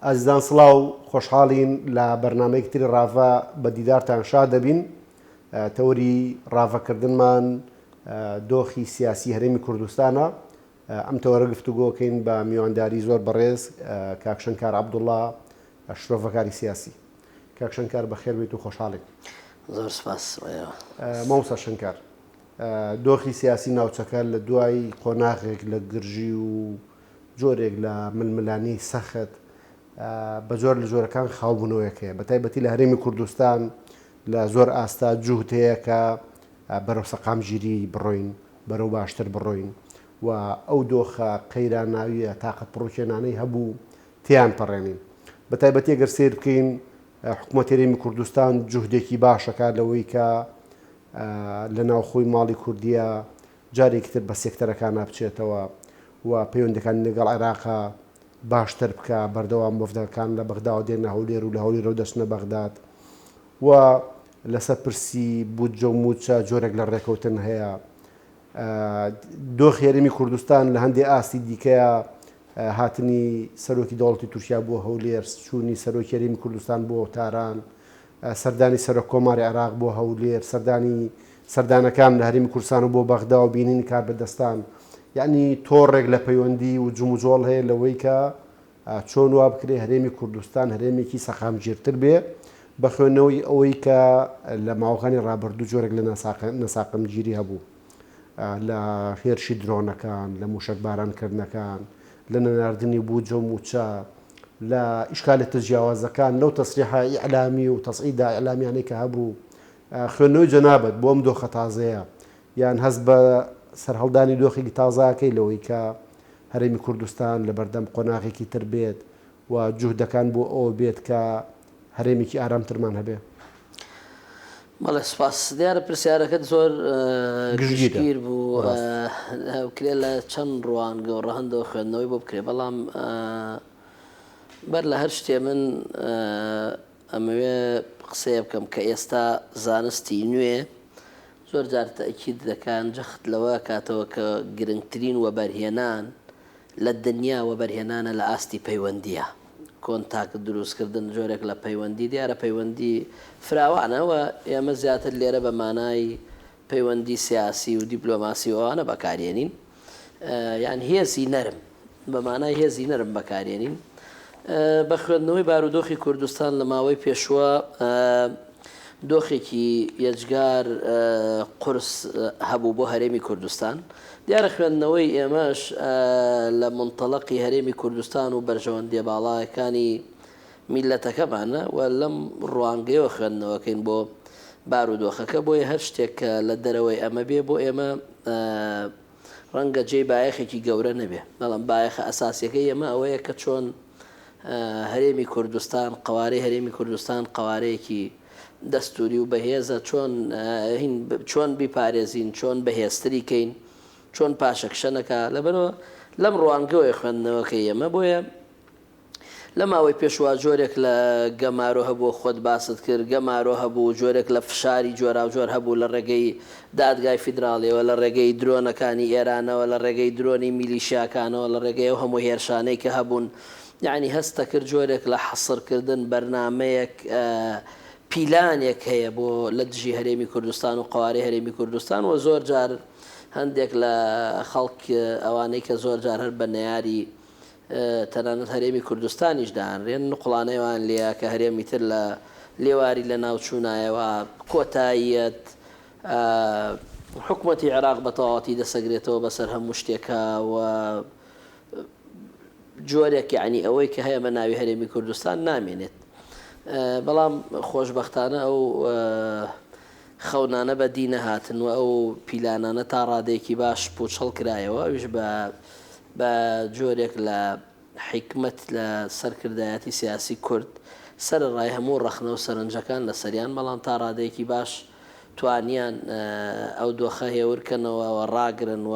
ئازیزان سڵاو خۆشحاڵین لە بەرنامەیەکتری ڕاڤە بە دیدارتان شاد دەبین. تەوەری ڕاڤەکردنمان دۆخی سیاسی هەرێمی کوردستانە. ئەم تەوەرە گفتوگۆکەین بە میوانداری زۆر بەڕێز کاک شەنکار عەبدوڵڵا شرۆڤەکاری سیاسی. کاک شەنکار بەخێر بێت و خۆشحاڵین. زۆر سپاس. مامۆستا شەنکار، دۆخی سیاسی ناوچەکە لە دوای قۆناغێک لە گرژی و جۆرێک لە ململانی سەخت بە جۆر لە جۆرەکان خاوبوونەوەیەکەیە، بە تایبەتی لە هەرێمی کوردستان لە زۆر ئاستا جوهد هەیە کە بەرەو سەقامگیری بڕۆین، بەرەو باشتر بڕۆین و ئەو دۆخە قەیراناویە تاقەت پڕۆکێنانەی هەبوو تیان پەڕێنین. بە تایبەتی ئەگەر سیر بکەین حکوومەت هەرێمی کوردستان جوهدێکی باشەکە لەوەی کە لە ناوخۆی ماڵی کوردیە جارێکی تر بە سێکتەرەکان بچێتەوە و پەیوەندەکان لەگەڵ عێراقا باشتر بکە، بەردەوام مۆڤدەکان لە بەغدا و دێنە هەولێر و لە هەولێرە و دەچنە بەغداد و لەسەر پرسی بودجە و موچە جۆرێک لە ڕێکەوتن هەیە. دۆخی هەرێمی کوردستان لە هەندێک ئاستی دیکەیە، هاتنی سەرۆکی دەوڵەتی تورکیا بۆ هەولێر، چوونی سەرۆکی هەرێمی کوردستان بۆ تاران، سەردانی سەرۆک کۆماری عێراق بۆ هەولێر، سەردانەکان لە هەرێمی کوردستان و بۆ بەغدا و بینینی کار بەدەستان. یعنی تۆڕێک لە پەیوەندی و جومجۆڵ هەیە لەوەی کە چۆن وا بکرێ هەرێمی کوردستان هەرێمێکی سەقامگیرتر بێ بە خوێندنەوەی ئەوەی کە لە ماوەکانی ڕابردوو جۆرێک لە نەساقمگیری هەبوو، لە هێرشی درۆنەکان، لە موشک بارانکردنەکان، لە نەناردنی بودجە و موچە، لە ئیشکالێتە جیاوازەکان، لەو تەسریحە ئیعلامی و تەسعیدا ئیعلامیانەی کە هەبوو. خوێندنەوەی جەنابەت بۆ ئەم دۆخە تازەیە یان هەست بە سەرهەڵدانی دۆخێکی تازاکەی لەوەی کە هەرێمی کوردستان لە بەردەم قۆناغێکی تر بێت و جوهدەکان بۆ ئەوە بێت کە هەرێمێکی ئارامترمان هەبێ؟ بەڵێ سپاس. دیارە پرسیارەکەت زۆر گشتگیر بوو، کرێ لە چەند ڕوانگە و ڕەهەندەوە خوێندنەوەی بۆ بکرێ، بەڵام بەر لە هەر شتێ من ئەمەوێ قسەیە بکەم کە ئێستا زانستی نوێ زۆر جار تەئکید دەکەن جەخت لەوە کاتەوە کە گرنگترین وەبەرهێنان لە دنیا وەبەرهێنانە لە ئاستی پەیوەندیە، کۆنتاکت دروستکردن جۆرێک لە پەیوەندی. دیارە پەیوەندی فراوانەوە، ئێمە زیاتر لێرە بە مانای پەیوەندی سیاسی و دیپلۆماسی ئەوانە بەکارێنین، یان هێزی نەرم، بە مانای هێزی نەرم بەکارێنین. بە خوێندنەوەی بارودۆخی کوردستان لە ماوەی پێشوە دۆخێکی یەجگار قورس هەبوو بۆ هەرێمی کوردستان. دیارە خوێندنەوەی ئێمەش لە منتەڵەقی هەرێمی کوردستان و بەرژەوەندیە باڵایەکانی میلەتەکەمانە و لەم ڕوانگەیەوە خوێندنەوەکەین بۆ بارودۆخەکە. بۆیە هەر شتێک لە دەرەوەی ئەمە بێ بۆ ئێمە ڕەنگە جێی بایەخێکی گەورە نەبێ، بەڵام بایەخە ئەساسیەکەی ئێمە ئەوەیە کە چۆن هەرێمی کوردستان، قوارەی هەرێمی کوردستان قوارەیەکی دەستوری و بەهێزە، چۆن بیپارێزین، چۆن بەهێزتری کەین، چۆن پاشەکشەنەکە. لەبەرەوە لەم ڕوانگەوەی خوێندنەوەکە ئێمە بۆیە لە ماوەی پێشوا جۆرێک لە گەمارۆ هەبوو، خۆت باست کرد، گەمارۆ هەبوو، جۆرێک لە فشاری جۆرا و جۆر هەبوو لە ڕێگەی دادگای فیدراڵیەوە، لە ڕێگەی درۆنەکانی ئێرانەوە، لە ڕێگەی درۆنی میلیشیاکانەوە، لە ڕێگەی ئەو هەموو هێرشانەی کە هەبوون. یعنی هەستە کرد جۆرێک لە حەسڕکردن بەرنامەیەک پیلانێک هەیە بۆ لە دژی هەرێمی کوردستان و قوارەی هەرێمی کوردستان. و زۆر جار هەندێک لە خەڵک ئەوانەی کە زۆر جار هەر بە نەیاری تەنانەت هەرێمی کوردستانیش داهێنرێن، نقڵانەیەوان لێە کە هەرێمی تر لە لێواری لە ناوچوونایەوە کۆتاییەت حکوومەتی عێراق بە تەواوەتی دەسەگرێتەوە بەسەر هەموو شتێکە و جۆرێک یعنی ئەوەی کە هەیە بە ناوی هەرێمی کوردستان نامێنێت. بەڵام خۆشبەختانە ئەو خەونانە بە دینە هاتن و ئەو پیلانانە تا ڕادێکی باش پوچەڵ کرایەوە، ئەویش بە جۆرێک لە حکمت لە سەرکردایەتی سیاسی کورد سەرڕای هەموو ڕەخنە و سەرنجەکان لە سەریان، بەڵام تا ڕادەیەکی باش توانیان ئەو دۆخە هێورکەنەوە و ڕاگرن و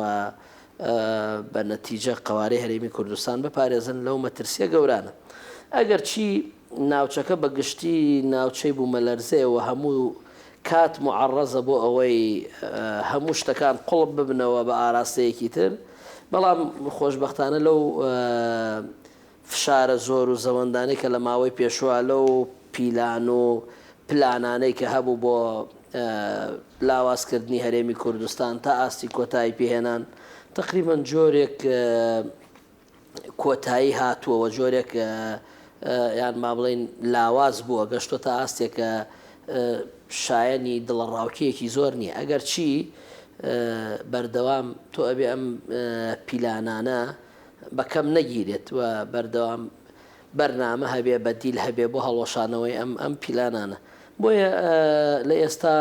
بە نەتیجە قوارەی هەرێمی کوردستان بپارێزن لەو مەترسیە گەورانە. ئەگەر چی ناوچەکە بە گشتی ناوچەی بوو مەلەرزەیەوە هەموو کات معڕەزە بۆ ئەوەی هەموو شتەکان قوڵب ببنەوە بە ئاراستەیەکی تر، بەڵام خۆشبەختانە لەو فشارە زۆر و زەوەندانەی کە لە ماوەی پێشوە لەو پیلان و پلانانەی کە هەبوو بۆ لاوازکردنی هەرێمی کوردستان تا ئاستی کۆتایی پێهێنان تقریبان جۆرێک کۆتایی هاتووەوە جۆرێک یان ما بڵێن لاواز بووە گەشتۆ تا ئاستێکە شایەنی دڵڕاوکیەکی زۆر نییە ئەگەر چی بەردەوام تۆ ئەبێ ئەم پیلانانە بەکەم نەگیرێت و بەردەوام بەرنامە هەبێ بەدیل هەبێ بۆ هەڵۆشانەوەی ئەم پیلانانە بۆیە لە ئێستا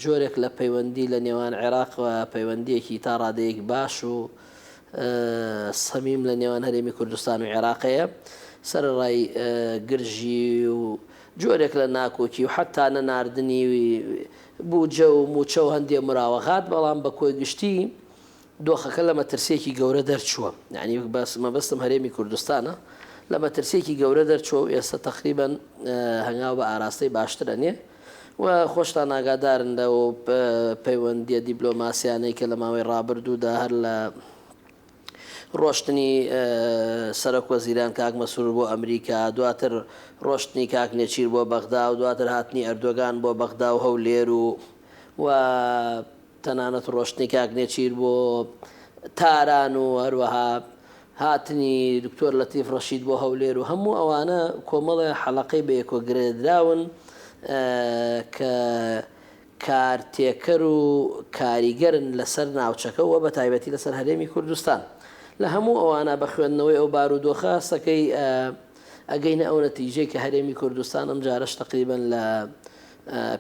جۆرێک لە پەیوەندی لە نێوان عێراق و پەیوەندیەکی تا ڕادەیەک باش و سەمیم لە نێوان هەرێمی کوردستان و عێراقەیە سەرڕای گرژی و جۆرێک لە ناکۆکی و حتا نەناردنی بووجە و موچە و هەندێک مراوەغات بەڵام بە کۆی گشتی دۆخەکە لە مەترسێکی گەورە دەرچووە یعنی مەبەستم هەرێمی کوردستانە لە مەترسێکی گەورە دەرچووە و ئێستا تقریبا هەنگاو بە ئاراستەی باشترە نیە و خۆشتان ئاگادارن لەو پەیوەندیە دیبلۆماسیانەی کە لە ماوەی ڕابردوودا هەر لە ڕۆشتنی سەرۆک وەزیران کاک مەسرور بۆ ئەمریکا دواتر ڕۆشتنی کاک نێچیر بۆ بەغدا و دواتر هاتنی ئەردۆگان بۆ بەغدا و هەولێر و تەنانەت ڕۆشتنی کاک نێچیر بۆ تاران و هەروەها هاتنی دکتۆر لەتیف ڕەشید بۆ هەولێر و هەموو ئەوانە کۆمەڵە حەڵەقەی بە یەکۆگرێدراون کە کارتێکەر و کاریگەرن لەسەر ناوچەکەەوە بە تایبەتی لەسەر هەرێمی کوردستان لە هەموو ئەوانە بە خوێندنەوەی ئەو بارودۆخە سەکەی ئەگەینە ئەو نەتیجەی کە هەرێمی کوردستان ئەم جارش تقریبا لە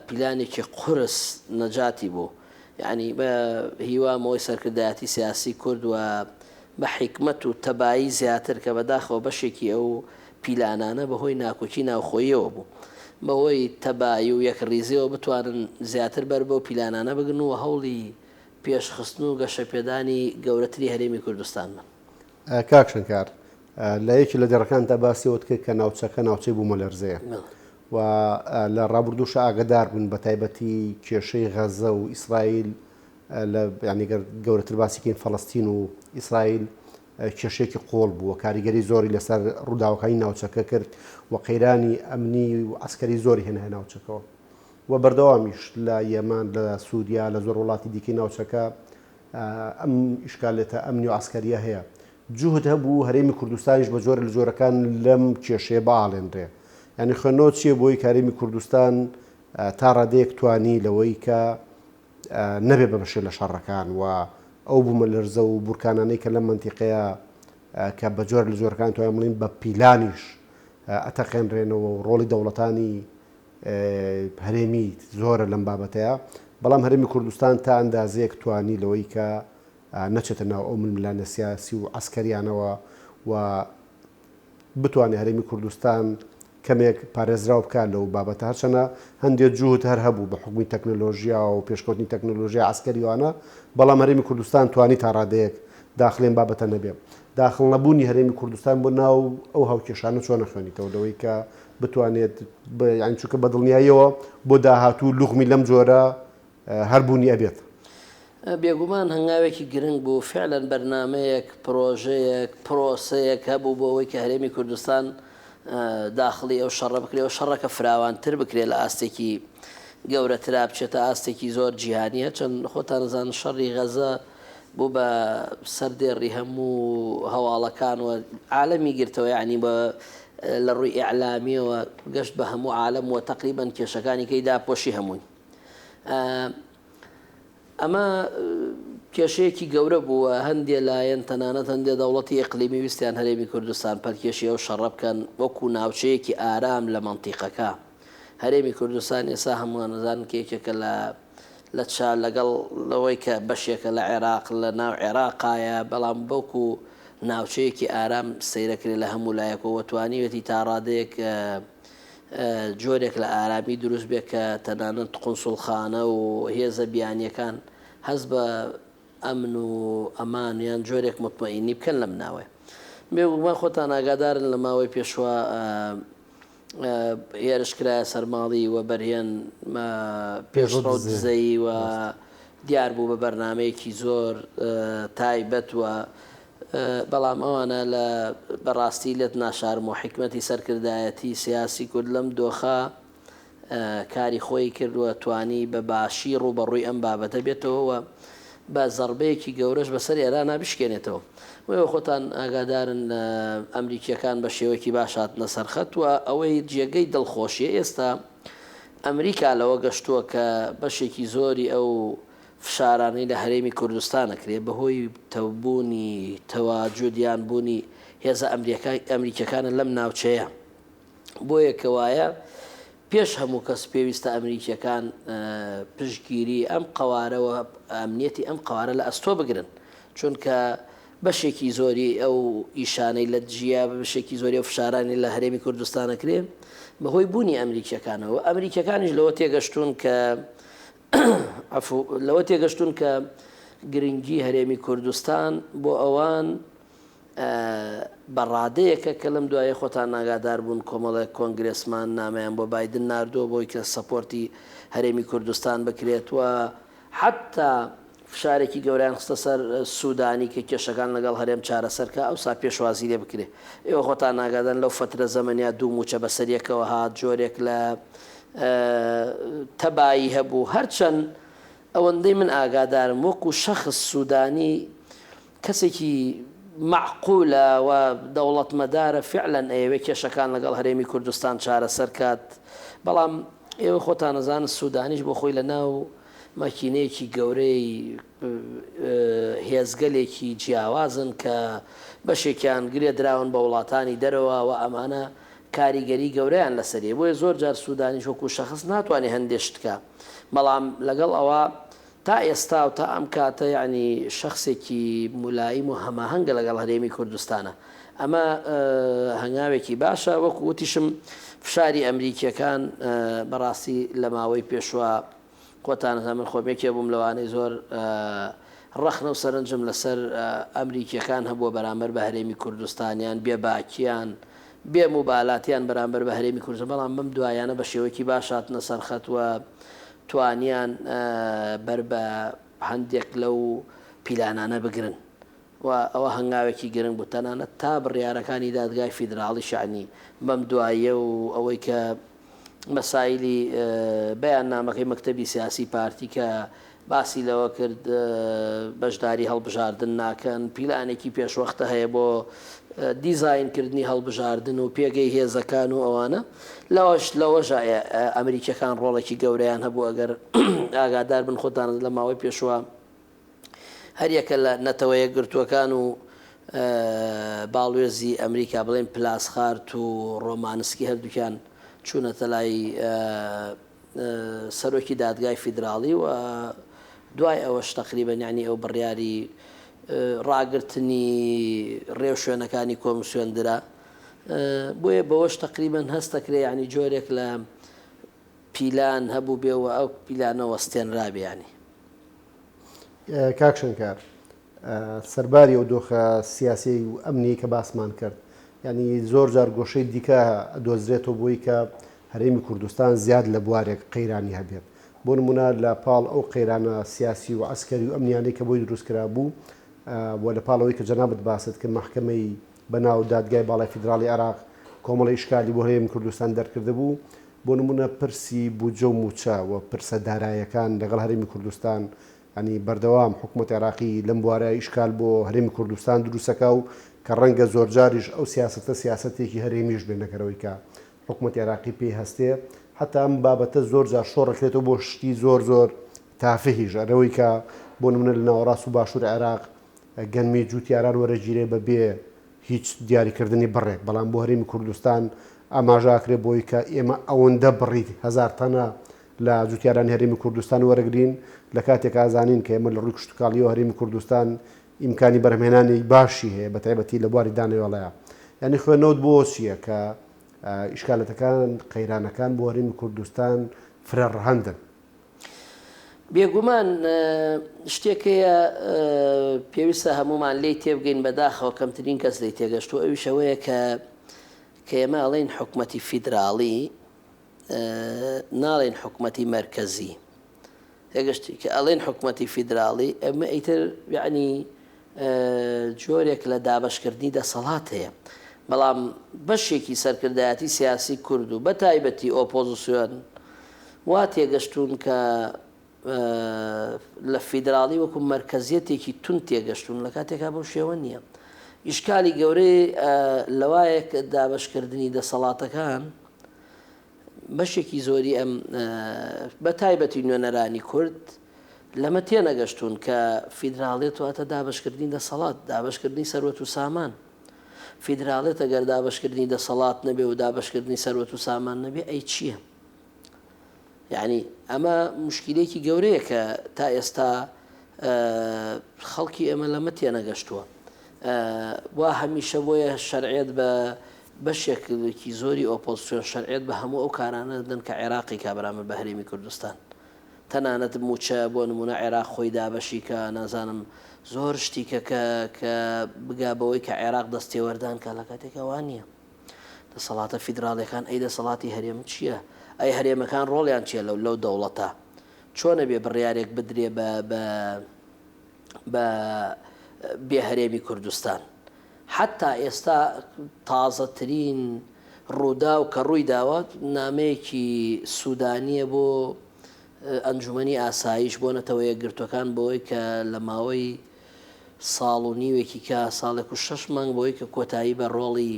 پیلانێکی قورس نەجاتی بوو یعنی بە هیوامەوەی سەرکردایەتی سیاسی کورد و بە حکمت و تەبایی زیاتر کە بەداخەوە بەشێکی ئەو پیلانانە بەهۆی ناکۆکی ناوخۆیەوە بوو بەهۆی تەبایی و یەکڕیزیەوە بتوانن زیاتر بەر بەو پیلانانە بگن و هەوڵی پێشخستن و گەشەپێدانی گەورەتری هەرێمی کوردستان من کاک شنکار لە یەکی لە جەڕەکان تا باسیەوە کرد کە ناوچەکە ناوچەی بوو مەلەرزەیە و لە ڕابردووشە ئاگدار بوون بە تایبەتی کێشەی غەزە و ئیسرائیل ینی گەورەتر باسیکەین فەڵەستین و ئیسرائیل کێشێکی قۆڵ بووە کاریگەری زۆری لەسەر ڕووداوەکانی ناوچەکە کرد و قەیرانی ئەمنی و عسکەری زۆری هێنە ناوچەکەەوە و بەردەوامیش لە یەمان لە سووریا لە زۆر وڵاتی دیکەی ناوچەکە ئەم ئیشکالێتە ئەمنی و عسکەریە هەیە جوهد هەبوو هەرێمی کوردستانیش بە جۆرە لە جۆرەکان لەم کێشەیە باڵێنرێ ینی خوێنەوە چییە بۆی کارێمی کوردستان تا ڕادەیەک توانی لەوەی کە نەبێ بەبەشێ لە شەڕەکان و ئەو بوومە لەرزە و بورکانانەی کە لەم منتیقەیە کە بە جۆر لە جۆرەکان توانین بڵین بە پیلانیش ئەتەقێنرێنەوە و ڕۆڵی دەوڵەتانی هەرێمی زۆرە لەم بابەتەیە بەڵام هەرێمی کوردستان تا ئەندازەیەک توانی لەوەی کە نەچێتە ناو ئەو ململانە سیاسی و عسکەریانەوە و بتوانێت هەرێمی کوردستان کەمێک پارێزراو بکات لەو بابەتە هەرچەنە هەندێک جوهد هەر هەبوو بە حکومی تەکنۆلۆژیا و پێشکەوتنی تەکنۆلۆژیا عسکەریوانە بەڵام هەرێمی کوردستان توانی تا ڕادەیەک داخلێن بابەتە نەبێ داخل نەبوونی هەرێمی کوردستان بۆ ناو ئەو هاوکێشانە چۆن نەخوێنیتەوە لەوەی کە بتوانێت یان چونکە بەدڵنیاییەوە بۆ داهاتوو لوغمی لەم جۆرە هەربوونی ئەبێت بێگومان هەنگاوێکی گرنگ بوو فعلەن بەرنمەیەک پرۆژەیەک پرۆسەیەک هەبوو بۆەوەی کە هەرێمی کوردستان داخلی ئەو شەڕە بکرێت و شەڕەکە فراوانتر بکرێت لە ئاستێکی گەورەترا بچێتە ئاستێکی زۆر جیهانیە چەند خۆتان نزان شەڕی غەزە بوو بە سەردێڕی هەموو هەواڵەکان و عالەمی گرتەوە یعنی بە لە ڕووی ئیعلامیەوە گەشت بە هەموو عالەم و تقریبا کێشەکانی کەیدا پۆشی هەمووی ئەمە کێشەیەکی گەورە بووە هەندێک لایەن تەنانەت هەندێک دەوڵەتی ئیقلیمی ویستیان هەرێمی کوردستان پەرکێشی ئەو شەڕە بکەن وەکو ناوچەیەکی ئارام لە مەنتیقەکە هەرێمی کوردستان ئێستا هەمووان نەزانن کێکێکە لە چال لەگەڵ لەوەی کە بەشێکە لە عێراق لە ناو عێراقایە بەڵام بەوکو ناوچەیەکی ئارام سەیرەکرێت لە هەموو لایەکەوە توانیوێتی تا ڕادەیەک جۆرێک لە ئارامی دروست بێت کە تەنانەت قونسوڵخانە و هێزە بیانیەکان هەز بە ئەمن و ئەمان یان جۆرێک مطمئینی بکەن لەم ناوێ بێگومان خۆتان ئاگادارن لە ماوەی پێشوە هێرشکرایە سەرماڵی و بەرهێن پێشڕەو دزەی و دیار بوو بە بەرنمەیەکی زۆر تایبەت و بەڵام ئەوانە لە بەڕاستی لێت ناشارم و حکمەتی سەرکردایەتی سیاسی کورد لەم دۆخە کاری خۆی کردووە توانی بە باشی ڕوبەڕووی ئەم بابەتە بێتەوە بە زەربەیەکی گەورەش بەسەر ئێران نابشکێنێتەوە. وەوە خۆتان ئاگادارن ئەمریکیەکان بە شێوەیەکی باشات نەسەرخەت و ئەوەی جێگەی دڵخۆشیە ئێستا ئەمریکا لەوە گەشتووە کە بەشێکی زۆری ئەو فشارانەی لە هەرێمی کوردستانەکرێ بەهۆی تەوبوونی تەواجودیان بوونی هێزە ئەمریکەکانە لەم ناوچەیە. بۆیە کەوایە پێش هەموو کەس پێویستە ئەمریکیەکان پشتگیری ئەم قوارەوە ئەمنیەتی ئەم قوارە لە ئەستۆ بگرن، چونکە بەشێکی زۆری ئەو ئیشانەی لە دژیا بەشێکی زۆری ئەو فشارانی لە هەرێمی کوردستانەکرێ بەهۆی بوونی ئەمریکیەکانەوە. ئەمریکیەکانیش لەوە تێگەشتون کە گرنگی هەرێمی کوردستان بۆ ئەوان بەڕادەیەکە کە لەم دوایە خۆتان ناگادار بوون کۆمەڵێک کۆنگرێسمان نامەیان بۆ بایدن ناردووە بۆی کە سەپۆرتی هەرێمی کوردستان بکرێت و حتا فشارێکی گەوریان خستە سەر سوودانی کە کێشەکان لەگەڵ هەرێم چارەسەرکە ئەوسا پێشوازی لێ بکرێت. ئێوە خۆتان ناگادان لەو فترە زەمەنیا دوو موچە بەسەریەکەوە هات جۆرێک لە تەبایی هەبوو. هەرچەند ئەوەندەی من ئاگادارم وەکو شەخص سوودانی کەسێکی معقولە و دەوڵەتمەدارە فعلەن ئەوێ کێشەکان لەگەڵ هەرێمی کوردستان چارەسەر کات. بەڵام ئێوە خۆتان نەزانن سوودانیش بۆ خۆی لە ناو ماکینەیەکی گەورەی هێزگەلێکی جیاوازن کە بەشێکیان گرێ دراون بە وڵاتانی دەرەوە و ئەمانە کاریگەری گەورەیان لەسەریە. بۆیە زۆر جار سوودانیش وەکو شەخص ناتوانێت هەندێشتکە. بەڵام لەگەڵ ئەوە تا ئێستا و تا ئەم کاتە یعنی شخصێکی مولاییم و هەماهەنگە لەگەڵ هەرێمی کوردستانە. ئەمە هەنگاوێکی باشە. وەکو وتیشم فشاری ئەمریکیەکان بەڕاستی لە ماوەی پێشوە خۆتانە من خۆمێکێ بووم لەوانەی زۆر ڕەخنە و سەرنجم لەسەر ئەمریکیەکان هەبووە بەرامبەر بە هەرێمی کوردستانیان بێباکییان بێ مبالاتیان بەرامبەر بە هەرێمی کوردستان. بەڵام بەم دوایانە بە شێوەیەکی باشات نەسەرخەت و توانیان بەر بە هەندێک لەو پیلانانە بگرن و ئەوە هەنگاوێکی گرنگ بوو تەنانەت تا بڕیارەکانی دادگای فیدراڵی شعنی بەم دوایە و ئەوەی کە مەسایلی بەیان نامەکەی مەکتەبی سیاسی پارتی کە باسی لەوە کرد بەشداری هەڵبژاردن ناکەن، پیلانێکی پێشوەختە هەیە بۆ دیزاینکردنی هەڵبژاردن و پێگەی هێزەکان و ئەوانە لەوەش ئەمریکیەکان ڕۆڵێکی گەورەیان هەبوو. ئەگەر ئاگادار بن خۆتان لە ماوەی پێشوە هەریەکە لە نەتەوەیە گرتووەکان و باڵێزی ئەمریکا بڵێن پلاسخارت و ڕۆمانسکی هەردووکیان چوونەتە لای سەرۆکی دادگای فیدراڵی و دوای ئەوەش تەقریبەن یعنی ئەو بڕیاری ڕاگررتنی ڕێو شوێنەکانی کۆمسیۆندرا. بۆیە بەوەش تقریبان هەستەکرێ ینی جۆرێک لە پیلان هەبوو بێەوە ئەو پیلانە وەستێنرابیانی. کاکشنکار سەرباری ئەو دۆخە سیاسی و ئەمنی کە باسمان کرد، ینی زۆر جار گۆشەی دیکە دۆزرێتەوە بۆی کە هەرێمی کوردستان زیاد لە بوارێک قەیرانی هەبێت. بۆ نمونە لە پاڵ ئەو قەیرانە سیاسی و عسکەری و ئەمنیانەی کە بۆی دروستکرا بوو بۆ لە پاڵەوەی کە جەنابەت باست کە محکەمەی بەناو دادگای باڵای فیدراڵی عێراق کۆمەڵی ئیشکالی بۆ هەرێمی کوردستان دەرکرده بوو. بۆ نمونە پرسی بوجە و موچە و پرسە داراییەکان لەگەڵ هەرێمی کوردستان ینی بەردەوام حکوومەت عێراقی لەم بوارە ئیشکال بۆ هەرێمی کوردستان دروستەکە و کە ڕەنگە زۆر جاریش ئەو سیاسەتە سیاسەتێکی هەرێمیش بێنەکەرەوەی کە حکوومەت عێراقی پێی هەستێ. حتا ئەم بابەتە زۆر جار شۆڕەکرێتەوە بۆ شتی زۆر تافهیش ئەرەوەی کە بۆ نمونە لە ناوەڕاست و باشوور عێراق گەنمی جووتیاران وەرەگیرێ بەبێ هیچ دیاریکردنی بڕێک، بەڵام بۆ هەرێمی کوردستان ئاماژاکرێ بۆی کە ئێمە ئەوەندە بڕیت 1000 تەنە لە جووتیاران هەرێمی کوردستان وەرەگرین لە کاتێک ئازانین کە ئێمە لە ڕووی کشتتوکاڵیەوە هەرێمی کوردستان ئیمکانی بەرهمێنانی باشی هەیە بە تایبەتی لە بواری دانەوەڵەیە. یعنی خوێنەوت بۆ چییە کە ئیشکالەتەکان قەیرانەکان بۆ هەرێمی کوردستان فرە ڕەهەندن. بێگومان شتێکەیە پێویستە هەمومان لێی تێبگەین بەداخەوە کەمترین کەس لێی تێگەشتووە ئەوی شەوەیە کە ئێمە ئەڵێن حکوومەتی فیدراڵی ناڵێن حکوومەتی مەرکەزی. تێگەشتی کە ئەڵێن حکوومەتی فیدراڵی ئەمە ئیتر یعنی جۆرێک لە دابەشکردنی دەسەڵات هەیە بەڵام بەشێکی سەرکردایەتی سیاسی کورد و بە تایبەتی ئۆپۆزیسیۆن وا تێگەشتون کە لە فیدراڵی وەکو مرکزیەتێکی تون تێگەشتون لە کاتێکا بەو شێوە نییە. ئیشکالی گەورەی لەوایە کە دابەشکردنی دەسەڵاتەکان بەشێکی زۆری ئەم بە تایبەتی نوێنەرانی کورد لەمە تێنەگەشتون کە فیدراڵێت واتە دابشکردنی دەسەڵات دابشکردنی سەروەت و سامان فیدراڵێت ئەگەر دابشکردنی دەسەڵات نەبێ و دابشکردنی سەروەت و سامان نەبێ ئەی چییە؟ یعنی ئەمە مشکلێکی گەورەیە کە تا ئێستا خەڵکی ئەمە لەمە تێنەگەشتووە وا هەمیشە بۆیە شەرعێت بە بەشێکی زۆری ئۆپۆزیسیۆن شەرعێت بە هەموو ئەو کارانە دەن کە عێراقی کابرامە بە هەرێمی کوردستان تەنانەت موچە بۆ نمونە عێراق خۆی دابەشی کە نازانم زۆر شتیکە کە بگا بەوەی کە عێراق دەستێوەردان کە لە کاتێکەوە نییە دەسەڵاتە فیدراڵیەکان ئەی دەسەڵاتی هەرێم چییە؟ ئەی هەرێمەکان ڕۆڵیان چیە لەو دەوڵەتە چۆنە بێ بڕیارێک بدرێ بە بێ هەرێمی کوردستان حتا ئێستا تازەترین ڕوودا و کە ڕووی داوات نامەیەکی سوودانیە بۆ ئەنجومەنی ئاسایش بۆ نەتەوە یەکگرتوەکان بۆی کە لە ماوەی ساڵ و نیوێکی کە ساڵێک و 6 مانگ بۆی کە کۆتایی بە ڕۆڵی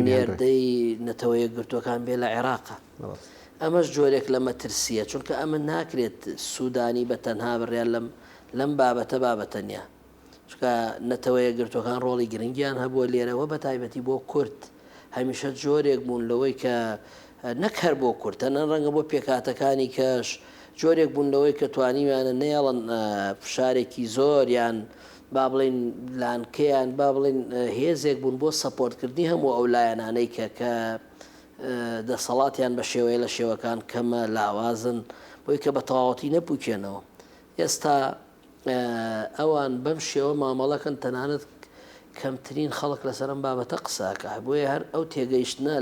نێردەی نەتەوە یەکگرتوەکان بێ لە عێراقە ئەمەش جۆرێک لە مەترسیە چونکە ئەمە ناکرێت سوودانی بە تەنها بڕیان لەم بابەتە نیە چکە نەتەوە یەکگرتوەکان ڕۆڵی گرنگیان هەبووە لێرەوە بە تایبەتی بۆ کورد هەمیشە جۆرێک بوون لەوەی کە نەکەر بۆ کورد تەنە ڕەنگە بۆ پێکاتەکانی کەش جۆرێک بوون لەوەی کە توانیویانە نێڵن فشارێکی زۆر یان با بڵین لانکەیان با بڵین هێزێک بوون بۆ سەپۆرتکردنی هەموو ئەو لایەنانەی کە دەسەڵاتیان بە شێوەیە لە شێوەکان کەمە لاوازن بۆی کە بە تەواوەتی نەپوکێنەوە ئێستا ئەوان بەم شێوە مامەڵەکەن تەنانەت کەمترین خەڵک لەسەرم بابەتە قساکە بۆیە هەر ئەو تێگەیشتنە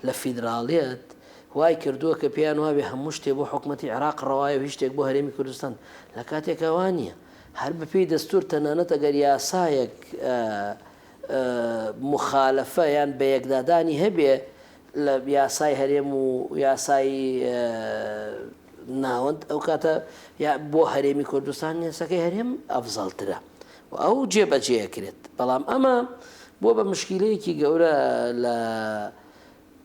لە فیدراڵیەت وای کردووە کە پێیان وابێ هەموو شتێ بۆ حکوومەتی عێراق ڕەوایە و هیچ شتێک بۆ هەرێمی کوردستان لە کاتێکەوە نییە هەر بەپێی دەستور تەنانەت ئەگەر یاسایەک مخالەفە یان بە یەکدادانی هەبێ لە یاسای هەرێم و یاسایی ناوەند ئەو کاتە بۆ هەرێمی کوردستان یاساکەی هەرێم ئەفزەڵترە و ئەو جێبەجێەکرێت بەڵام ئەمە بۆ بە مشکلەیەکی گەورە لە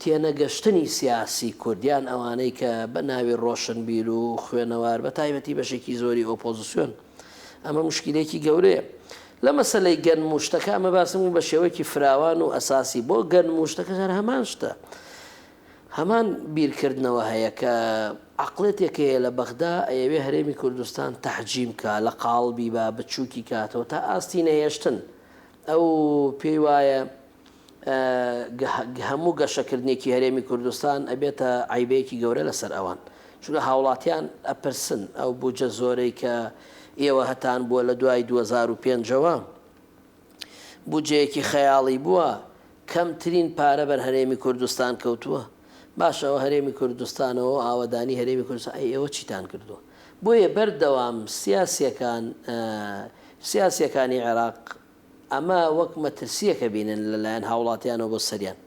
تێنەگەشتنی سیاسی کوردیان ئەوانەی کە بە ناوی ڕۆشنبیر و خوێنەوار بە تایبەتی بەشێکی زۆری ئۆپۆزیسیۆن ئەمە مشکلێکی گەورەیە لە مەسەلەی گەنموشتەکە ئەمە باسم بە شێوەیەکی فراوان و ئەساسی بۆ گەنموشتەکە هەر هەمان شتە هەمان بیرکردنەوە هەیە کە عقلێتێک هەیە لە بەغدا ئەیەوێ هەرێمی کوردستان تەحجیم کە لە قاڵبی بە بچووکی کاتەوە تا ئاستی نەهێشتن ئەو پێی وایە هەموو گەشەکردنێکی هەرێمی کوردستان ئەبێتە عیبەیەکی گەورە لەسەر ئەوان چونکە هاوڵاتیان ئەپرسن ئەو بوجە زۆرەی کە ئێوە هەتان بووە لە دوای 2005ەوە بودجەیەکی خەیاڵی بووە کەمترین پارە بەر هەرێمی کوردستان کەوتووە باشەوە هەرێمی کوردستانەوە ئاوەدانی هەرێمی کوردستان ئێوە چیتان کردووە بۆیە بەردەوام سیاسیەکانی عێراق ئەمە وەک مەترسیەکە بینن لەلایەن هاوڵاتیانەوە بۆ سەریان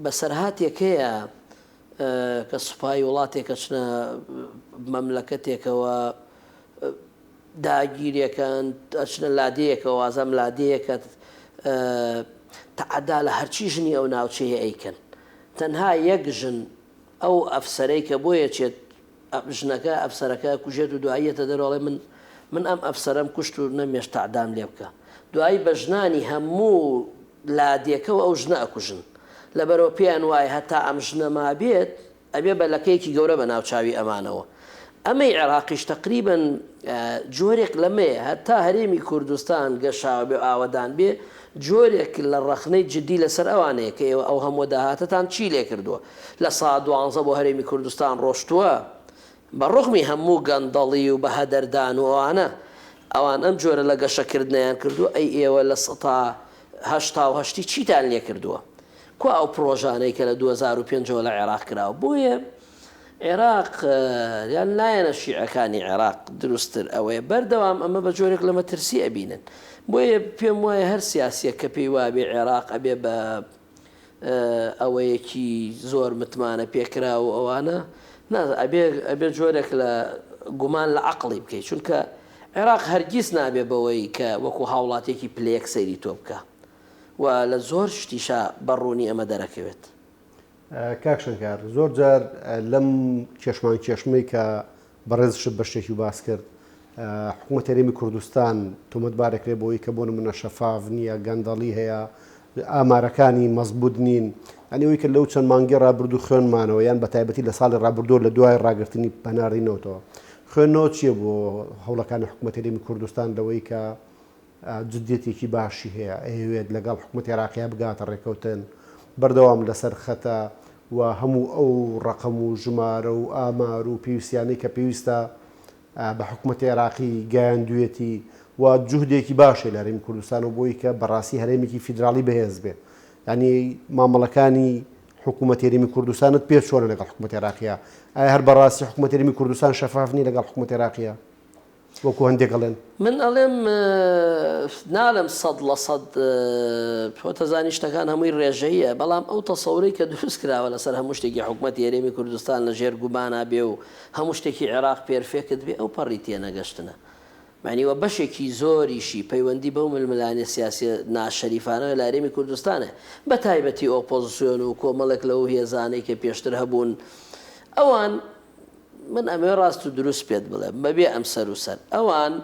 بەسەرهاتێک هەیە کە سوپای وڵاتێکە چنە مەملەکەتێکەوە داگیرێکەن ئەچنە لادەیەکەوە وازەم لادەیەکە تەعەدا لە هەرچی ژنی ئەو ناوچەیە ئەیکەن تەنها یەک ژن ئەو ئەفسەرەی کە بۆیە چێت ژنەکە ئەفسەرەکە کوژێت و دواییەتە دەرۆڵێ من ئەم ئەفسەرم کوشت و نەمێش تەعدام لێ بکە دوایی بە ژنانی هەموو لادێکەوە ئەو ژنە ئەکوژن لەبەرەوە پێیان وایە هەتا ئەم ژنەما بێت ئەبێ بەلەکەیەکی گەورە بە ناوچاوی ئەمانەوە ئەمەی عێراقیش تقریبن جۆرێک لەمەیە هەتا هەرێمی کوردستان گەشاوە بێ ئاوەدان بێ جۆرێک لە ڕەخنەی جددی لەسەر ئەوانەیە کە ئێوە ئەو هەموو داهاتتان چی لێ کردووە لە سا 12 بۆ هەرێمی کوردستان ڕۆشتووە بە ڕۆخمی هەموو گەندەڵی و بە هەدەردان و ئەوانە ئەوان ئەم جۆرە لە گەشەکردنیان کردووە ئەی ئێوە لە 1970 چیتان لێ کردووە کو ئەو پرۆژانەی کە لە 2005 لە عێراق کراوە بۆیە عێراق یان لایەنە شیعەکانی عێراق دروستتر ئەوەیە بەردەوام ئەمە بە جۆرێک لە مەترسی ئەبینن بۆیە پێم وایە هەر سیاسیە کە پێی وابێ عێراق ئەبێ بە ئەوەیەکی زۆر متمانە پێکرا و ئەوانە ئەبێ جۆرێک لە گومان لە عەقڵی بکەیت چونکە عێراق هەرگیز نابێ بەوەی کە وەکو هاوڵاتێکی پلەیەک سەیری تۆ بکە و لە زۆر شتیشا بەڕوونی ئەمە دەرەکەوێت. کاک شەنکار زۆر جار لەم کێشمان کێشمەی کە بەڕێزش بە شتێکی باس کرد حکوومەت هەرێمی کوردستان تۆمەتبارێکرێ بۆی کە بۆ نمونە شەفاف نییە گەندەڵی هەیە ئامارەکانی مەزبوط نین ئەنیەوەی کە لەو چەند مانگی ڕابردوو خوێنمانەوە یان بە تایبەتی لە ساڵی ڕابردووە لە دوای ڕاگررتنی پەناڕینەوەتەوە خوێنەوە چییە بۆ هەوڵەکانی حکوومەت هەرێمی کوردستان لەوەی کە جددیەتێکی باشی هەیە ئەوێت لەگەڵ حکوومەت عێراقیە بگاتە ڕێکەوتن بەردەوام لەسەر خەتە و هەموو ئەو ڕقم و ژمارە و ئامار و پێویستیانەی کە پێویستە بە حکوومەتی عێراقی گەیاندوێتی و جوهدێکی باشێ لە هەرێمی کوردستان و بۆی کە بەڕاستی هەرێمێکی فیدراڵی بەهێز بێ ینی مامەڵەکانی حکوومەت هەرێمی کوردستانت پێ چۆنە لەگەڵ حکوومەت عێراقیە ئایا هەر بەڕاستی حکوومەت هەرێمی کوردستان شەفافنی لەگەڵ حکوومەت عێراقیە وەکو هەندێک ئەڵێن من ئەڵێم ناڵم 100% تۆتەزانی شتەکان هەمووی ڕێژەیە بەڵام ئەو تەسەوری کە دروست کراوە لەسەر هەموو شتێکی حکوومەتی هەرێمی کوردستان لە ژێر گوبانا بێ و هەموو شتێکی عێراق پێرفێکت بێ ئەو پەڕی تێنەگەشتنە معنیوە بەشێکی زۆریشی پەیوەندی بەو ململانێ سیاسی ناشەریفانەوە لە هەرێمی کوردستانە بە تایبەتی ئۆپۆزیسیۆن و کۆمەڵێک لەو هێزانەی کە پێشتر هەبوون ئەوان من ئەمێ ڕاست و دروست پێت بڵێم بەبێ ئەم سەر و سەر ئەوان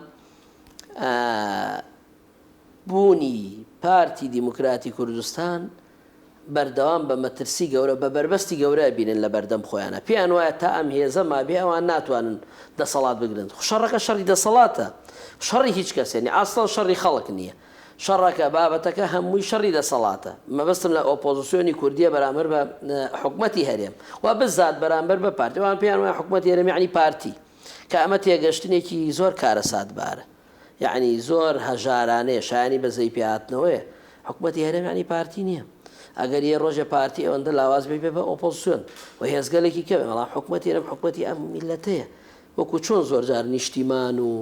بوونی پارتی دیموکراتی کوردستان بەردەوام بە مەترسی گەورە بە بربەستی گەورە بینن لە بەردەم خۆیانە پێیان وایە تا ئەم هێزە مابێ ئەوان ناتوانن دەسەڵات بگرن شەڕەکە شەڕی دەسەڵاتە شەڕی هیچ کەسێنی ئاسڵ شەڕی خەڵک نییە شەڕەکە بابەتەکە هەمووی شەڕی دەسەڵاتە مەبەستم لە ئۆپۆزیسیۆنی کوردیە بەرامبەر بە حکوومەتی هەرێم و بزات بەرامبەر بە پارتی وان پێیان وایە حکوومەتی هەرێم یعنی پارتی کە ئەمە تێگەشتنێکی زۆر کارە سادبارە یعنی زۆر هەژارانەیە شایانی بەزەی پێهاتنەوەیە حکوومەتی هەرێم یعنی پارتی نییە ئەگەر یە ڕۆژە پارتی ئەوەندە لاواز بێ بە ئۆپۆزیسیۆن و هێزگەلێکی کەوێ بەڵام حکوومەتی هەرێم حکوومەتی ئەم میلەتەیە وەکو چۆن زۆر جار نیشتیمان و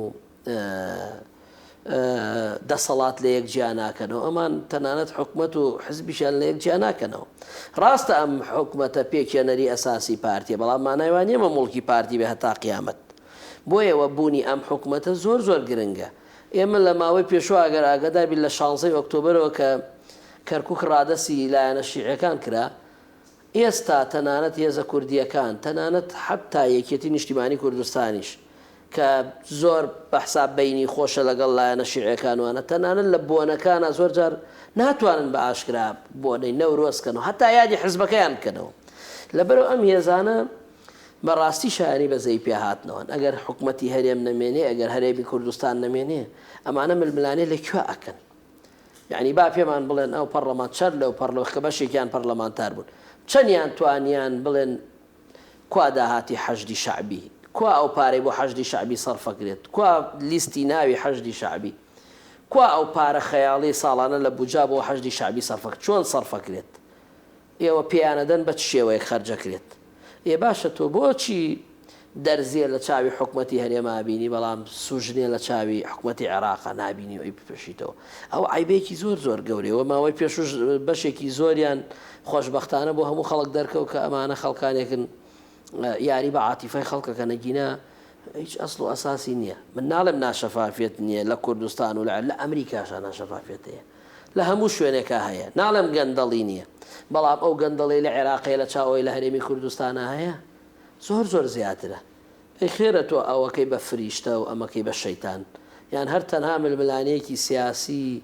دەسەڵات لە یەک جیا ناکەنەوە ئەمان تەنانەت حکوومەت و حزبیشان لە یەک جیا ناکەنەوە ڕاستە ئەم حکوومەتە پێکێنەری ئەساسی پارتیە بەڵام مانایوان ئێمە مڵکی پارتی بێ هەتا قیامەت بۆیەوە بوونی ئەم حکوومەتە زۆر زۆر گرنگە ئێمە لە ماوەی پێشوە ئەگەر ئاگادار بین لە 16 ئۆکتۆبرەوە کە کەرکووک ڕادەسی لایەنە شیعەکان کرا ئێستا تەنانەت هێزە کوردیەکان تەنانەت حەتا یەکێتی نیشتیمانی کوردستانیش کە زۆر بەحساب بینی خۆشە لەگەڵ لایەنە شیعەکانوانە تەنانەت لە بۆنەکانە زۆر جار ناتوانن بە ئاشکرا بۆنەی نەورۆزکەنەوە هەتا یادی حزبەکەیان بکەنەوە لەبەرەوە ئەم هێزانە بەڕاستی شایانی بەزەی پێهاتنەوەن ئەگەر حکوومەتی هەرێم نەمێنێ ئەگەر هەرێمی کوردستان نەمێنێ ئەمانە ململانێ لەکوێ ئەکەن یعنی با پێمان بڵێن ئەو پەرلەمان چەر لەو پەرلەوە کە بەشێکیان پەرلەمانتار بوون چەندیان توانیان بڵێن کوا داهاتی حەشدی شعبی کوا ئەو پارەی بۆ حەشدی شعبی سەرفەکرێت کوا لیستی ناوی حەشدی شعبی کوا ئەو پارە خەیاڵی ساڵانە لە بوجا بۆ حەشدی شعبی سەرفەکرێت چۆن سەرفەکرێت ئێوە پێیانەدەن بە چ شێوەیە خەرجەکرێت ئێ باشە تۆ بۆچی دەرزیە لە چاوی حکوومەتی هەرێما بینی بەڵام سوژنێ لە چاوی حکوومەتی عێراقا نابینی و ئەی بپێشیتەوە ئەو عیبێکی زۆر زۆر گەورەیەوە ماوەی پێشوش بەشێکی زۆریان خۆشببختانە بۆ هەموو خەڵک دەرکەوت کە ئەمانە خەڵکانێکن یاری بە عاتیفای خەڵکەکە نەگینە هیچ ئەسڵ و ئەساسی نییە من ناڵێم ناشەفافێت نییە لە کوردستان و لە ئەمریکاشان ناشەفافێت هەیە لە هەموو شوێنێکە هەیە ناڵێم گەندەڵی نییە بەڵام ئەو گەندەڵی لە عێراقی لە چاوەی لە هەرێمی کوردستانە هەیە زۆر زۆر زیاترە ئەی خێرە تۆ ئەوەکەی بە فریشتە و ئەمەکەی بە شەیتان یان هەر تەنها ململانەیەکی سیاسی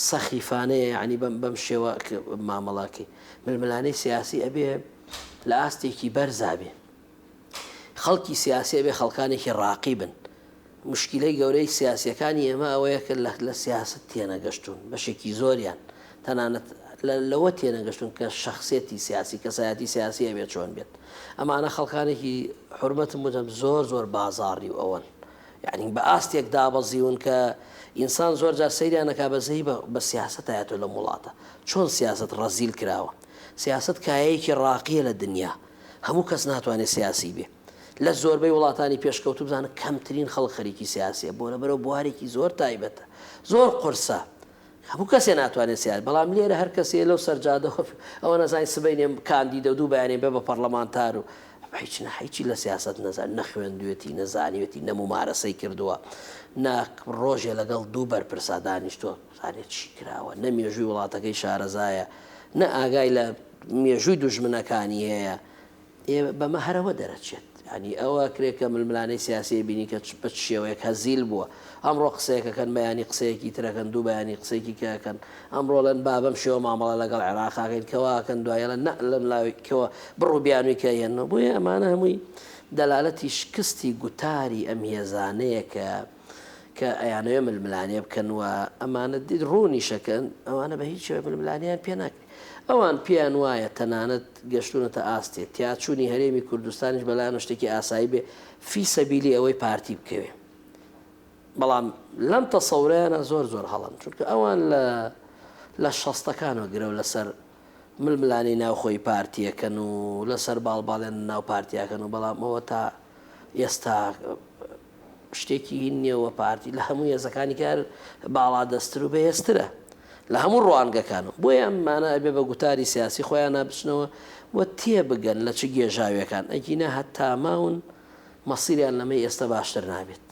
سەخیفانەیە یعنی بەم شێوە مامەڵاکەی ململانەی سیاسی ئەبێ لە ئاستێکی بەرزابێ خەڵکی سیاسی ئەبێ خەڵکانێکی ڕاقی بن مشکلەی گەورەی سیاسیەکانی ئێمە ئەوەیە کە لە سیاست تێنەگەشتون بەشێکی زۆریان تەنانەت لەوە تێنەگەشتون کە شخصێتی سیاسی کەسایەتی سیاسی ئەبێت چۆن بێت ئەمانە خەڵکانێکی حرمەتم وتم زۆر زۆر بازاڕی و ئەوەن یعنی بە ئاستێک دابەزیون کە ئینسان زۆر جار سەیرانەکە بەزەی بە سیاست هاتۆ لە وڵاتە چۆن سیاست ڕەزیل کراوە سیاست کایەیەکی ڕاقیە لە دنیا هەموو کەس ناتوانێت سیاسی بێ لە زۆربەی وڵاتانی پێشکەوتو بزانە کەمترین خەڵک خەریکی سیاسیە بۆ لەبەرەوە بوارێکی زۆر تایبەتە زۆر قورسە هەموو کەسێ ناتوانێت سیاست بەڵام لێرە هەر کەسێ لەو سەرجادەوە ئەوە نەزانین سبەینێ کاندیدە و دوو بەیانێ بێ بە پەرلەمانتار و هیچی لە سیاست نەزان نەخوێندوێتی نەزانیوێتی نەمومارەسەی کردووە ڕۆژێ لەگەڵ دوو بەرپرسا دانیشتووە زانێت چی کراوە نە مێژووی وڵاتەکەی شارەزایە نە ئاگای لە مێژووی دوژمنەکانی هەیە بەمە هەرەوە دەرەچێت ینی ئەوە کرێکە ململانەی سیاسی بینی کە بە شێوەیەک هەزیل بووە ئەمڕۆ قسەیەکەکەن بەیانی قسەیەکی ترەکەن دوو بەیانی قسەیەکی کەکەن ئەمڕۆ لەن بابم شێوە مامەڵە لەگەڵ عێراقاکەین کەواکەن دوایە لە نە لەم لاوێکەوە بڕوو بیانووی کە هێنەوە بۆیە ئەمانە هەمووی دەلالەتی شکستی گوتاری ئەم هێزانەیە کە ئەیانەوێ ململانێ بکەن و ئەمانە دیت ڕوونیشەکەن ئەوانە بە هیچ شێوە ململانیان پێ ناکرێت ئەوان پیان وایە تەنانەت گەشتونەتە ئاستێت تیاچوونی هەرێمی کوردستانیش بەلایەن شتێکی ئاسایی بێ فی سەبیلی ئەوەی پارتی بکەوێ بەڵام لەم تەسەورەیانە زۆر هەڵن چونکە ئەوان لە شەستەکانەوە گرەو لەسەر ململانی ناوخۆی پارتیەکەن و لەسەر باڵباڵێن ناو پارتیاکەن و بەڵام ئەوە تا ئێستا شتێکی نییەوە پارتی لە هەموو هێزەکانی کار باڵا دەستر و بەهێزترە لە هەموو ڕوانگەکانەوە بۆیە ئەممانە ئەبێ بە گوتاری سیاسی خۆیان نابچنەوە وە تێبگەن لە چ گێژاویەکان ئەگینە هەتا ماون مەسیریان لەمەی ئێستا باشتر نابێت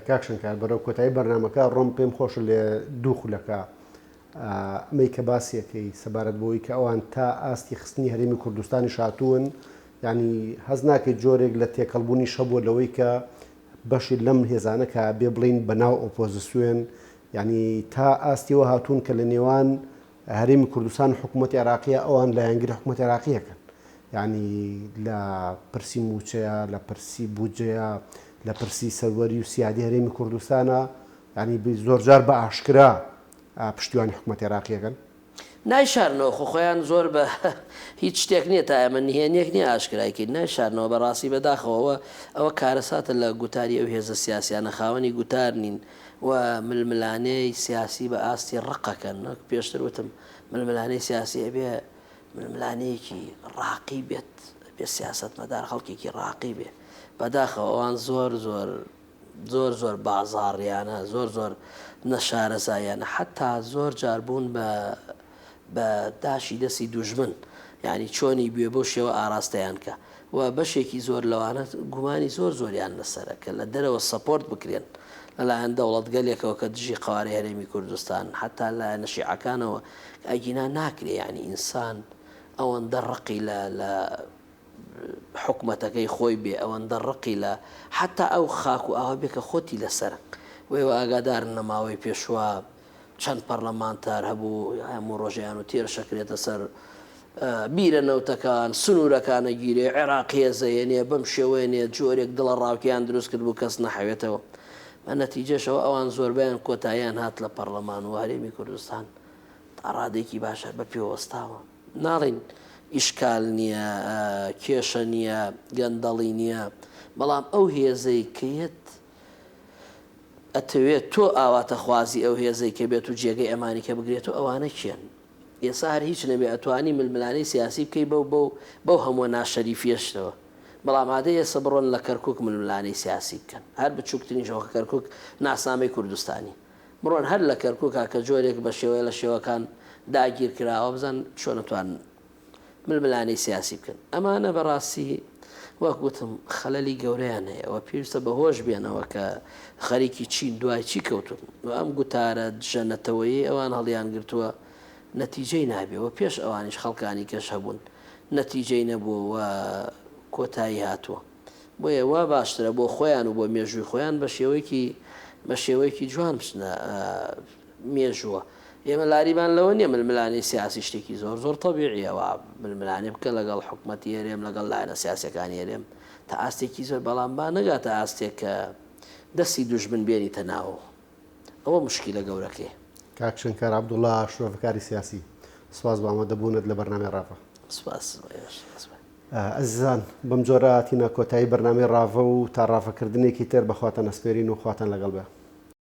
کاکشنکار بەرەو کۆتایی بەرنامەکە ڕۆم پێم خۆش لێ دوو خولەکە ئەمەی کە باسیەکەی سەبارەت بۆی کە ئەوان تا ئاستی خستنی هەرێمی کوردستانی شاتوون ینی هەز ناکەیت جۆرێک لە تێکەڵبوونی شەبووە لەوەی کە بەشی لەم هێزانەکە بێ بڵین بەناو ئۆپۆزیسیۆن ینی تا ئاستیەوە هاتوون کە لە نێوان هەرێمی کوردستان حکوومەتی عێراقیە ئەوان لە یانگری حکوومەتی عێراقیەکەن ینی لە پرسی موچەیە لە پرسی بودجەیە لە پرسی سەروەری و سیادی هەرێمی کوردستانە ینی زۆرجار بە ئاشکرا پشتیوانی حکوومەتی عێراقیەکەن نایشارنەوە خۆیان زۆر بە هیچ شتێک نییە تا ئەمە نهێنێک نییە ئاشکرایکەین نایشارنەوە بەڕاستی بەداخەوە ئەوە کارەساتە لە گوتاری ئەو هێزە سیاسیانە خاوەنی گوتار نین و ململانەی سیاسی بە ئاستی ڕقەکەن پێشتر وتم ململانەی سیاسی ئەبێ ململانەیەکی ڕاقی بێت بێ سیاست مەدار خەڵکێکی ڕاقی بێ بەداخەوە ئەوان زۆر بازاڕیانە زۆر نەشارەزایانە حتا زۆر جاربوون بە داشی دەستی دوژمن یعنی چۆنی بێ بۆ شێوە ئاراستەیان کە و بەشێکی زۆر لەوانە گومانی زۆریان لەسەرە کە لە دەرەوە سەپۆرت بکرێن لەلایەن دەوڵەتگەلێکەوە کە دژی قوارەی هەرێمی کوردستان حتا لە نەشیعەکانەوە ئەگینا ناکرێ ینی ئینسان ئەوەندە ڕقی لە حکومەتەکەی خۆی بێ ئەوەندە ڕقی لە حتا ئەو خاک و ئاوا بێ کە خۆتی لەسەر وێوە ئاگادار نەماوەی پێشوە چەند پەرلەمانتار هەبوو هەموو ڕۆژیان و تێر شەکرێتە سەر بیرە نەوتەکان سنوورەکانە گیرێ عێراقیە زەیێنێ بەم شێوەیە جۆرێک دڵە ڕاوکیان دروست کرد بوو کەس نەحەوێتەوە بە نەتیجەشەوە ئەوان زۆربیان کۆتاییان هات لە پەرلەمان و هەرێمی کوردستان تا ڕادێکی باشە بە پێوەستاوە ناڵین ئیشکال نییە کێشە نییە گەندەڵی نییە بەڵام ئەو هێزەی کەیت ئەتەوێت تۆ ئاواتە خوازی ئەو هێزەی کە بێت و جێگەی ئەمانی کە بگرێت و ئەوانە کێن ئێستا هەر هیچ نەبێ ئەتوانی ململانەی سیاسی بکەی بەو هەموو ناشەریفیەشتەوە بەڵام عادەیە ئێستا بڕۆن لە کەرکووک ململانەی سیاسی بکەن هەر بچووکترین شەوە کەرکووک ناسنامەی کوردستانی بڕۆن هەر لە کەرکووکا کە جۆرێک بە شێوەیە لە شێوەکان داگیر کراوە بزان چۆن نتوان ململانەی سیاسی بکەن ئەمانە بەڕاستی وەک گوتم خەلەلی گەورەیان هەیە ئەوە پێویستە بەهۆش بێنەوە کە خەریکی چین دوای چی کەوتون و ئەم گوتارە ژەنەتەوەیی ئەوان هەڵیان گرتووە نەتیجەی نابێەوە پێش ئەوانیش خەڵکانی کەش هەبوون نەتیجەی نەبووە و کۆتایی هاتووە بۆیە وا باشترە بۆ خۆیان و بۆ مێژووی خۆیان بە شێوەیەکی جوان بچنە مێژووە ئێمە لاریبان لەوە نیە ململانی سیاسی شتێکی زۆر تەبیعیەوە ململانی بکە لەگەڵ حکوومەتی هێرێم لەگەڵ لایەنە سیاسەکانی هێرێم تا ئاستێکی زۆر بەڵام با نەگاتە ئاستێک کە دەستی دوژمن بێنیتە ناوە ئەوە مشکلە گەورەکەی کاکشنکار عەبدوڵڵا شۆڤەکاری سیاسی سواز بە ئامادەبوونت لە بەرنامەی ڕافە سپاس ئەزیزان بەم جۆرە هاتینە کۆتایی بەرنامەی ڕاڤە و تا ڕافەکردنێکی تر بەخواتە نەسپێرین و خواتان لەگەڵ بێ